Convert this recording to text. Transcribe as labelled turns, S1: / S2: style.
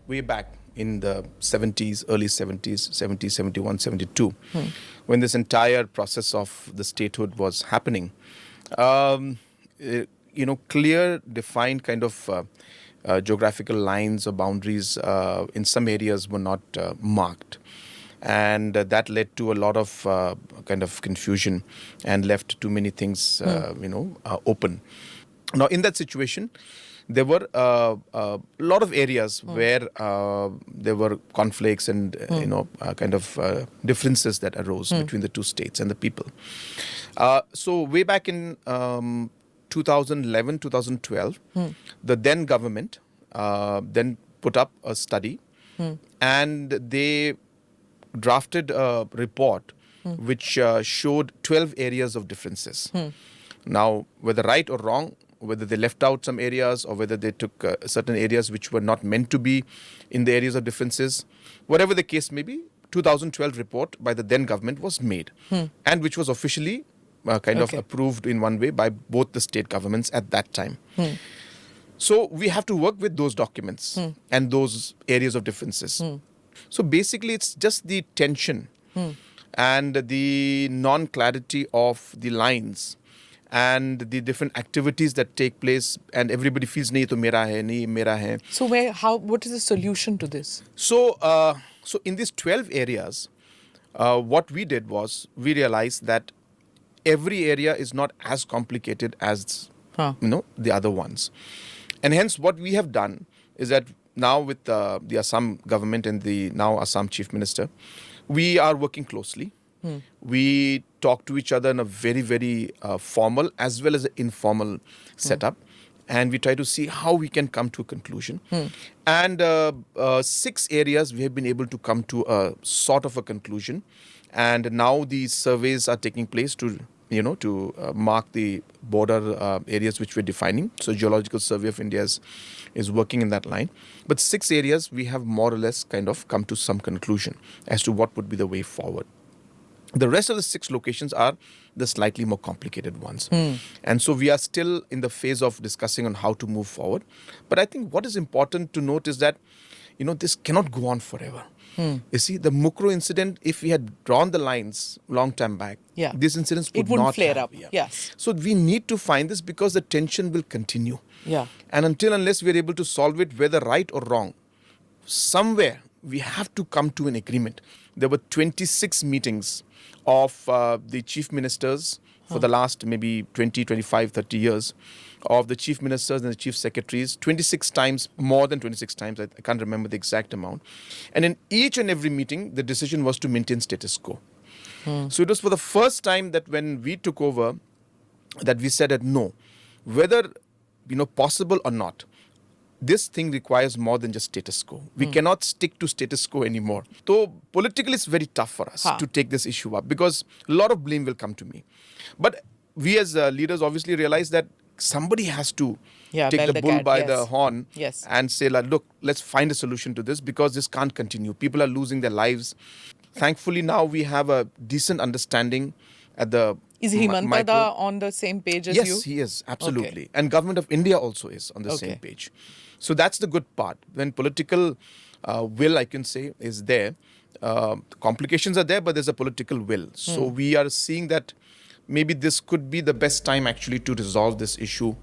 S1: way back in the 70s, early 70s, 70, 71, 72, when this entire process of the statehood was happening. Clear, defined kind of geographical lines or boundaries in some areas were not marked. And that led to a lot of kind of confusion and left too many things, open. Now, in that situation, there were a lot of areas where there were conflicts and differences that arose between the two states and the people. So way back in 2011, 2012, the then government then put up a study, and they drafted a report which showed 12 areas of differences. Now, whether right or wrong, whether they left out some areas or whether they took certain areas which were not meant to be in the areas of differences, whatever the case may be, 2012 report by the then government was made, and which was officially of approved in one way by both the state governments at that time. So we have to work with those documents and those areas of differences. So basically, it's just the tension and the non-clarity of the lines and the different activities that take place, and everybody feels nahi to mera hai, nahi mera hai.
S2: So what is the solution to this?
S1: So in these 12 areas, what we did was we realized that every area is not as complicated as the other ones, and hence what we have done is that now with the Assam government and the now Assam Chief Minister, we are working closely. We talk to each other in a very, very formal as well as an informal setup. And we try to see how we can come to a conclusion. And 6 areas we have been able to come to a sort of a conclusion. And now these surveys are taking place to mark the border areas which we're defining. So Geological Survey of India is working in that line. But 6 areas we have more or less kind of come to some conclusion as to what would be the way forward. The rest of the 6 locations are the slightly more complicated ones. And so we are still in the phase of discussing on how to move forward. But I think what is important to note is that, this cannot go on forever. You see, the Mukro incident, if we had drawn the lines long time back, these incidents would
S2: wouldn't
S1: not
S2: flare up. Yes.
S1: So we need to find this because the tension will continue. And unless we are able to solve it, whether right or wrong, somewhere we have to come to an agreement. There were 26 meetings of the chief ministers for the last maybe 20, 25, 30 years, of the chief ministers and the chief secretaries, 26 times, more than 26 times, I can't remember the exact amount. And in each and every meeting, the decision was to maintain status quo. So it was for the first time that when we took over, that we said that no, whether possible or not, this thing requires more than just status quo. We cannot stick to status quo anymore. So politically, it's very tough for us to take this issue up because a lot of blame will come to me. But we as leaders obviously realize that somebody has to take the bull by the horn and say, look, let's find a solution to this because this can't continue. People are losing their lives. Thankfully, now we have a decent understanding at the
S2: Is Himanta on the same page as you?
S1: Yes, he is, absolutely. Okay. And Government of India also is on the same page. So that's the good part. When political will, I can say, is there, complications are there, but there's a political will. So we are seeing that maybe this could be the best time actually to resolve this issue.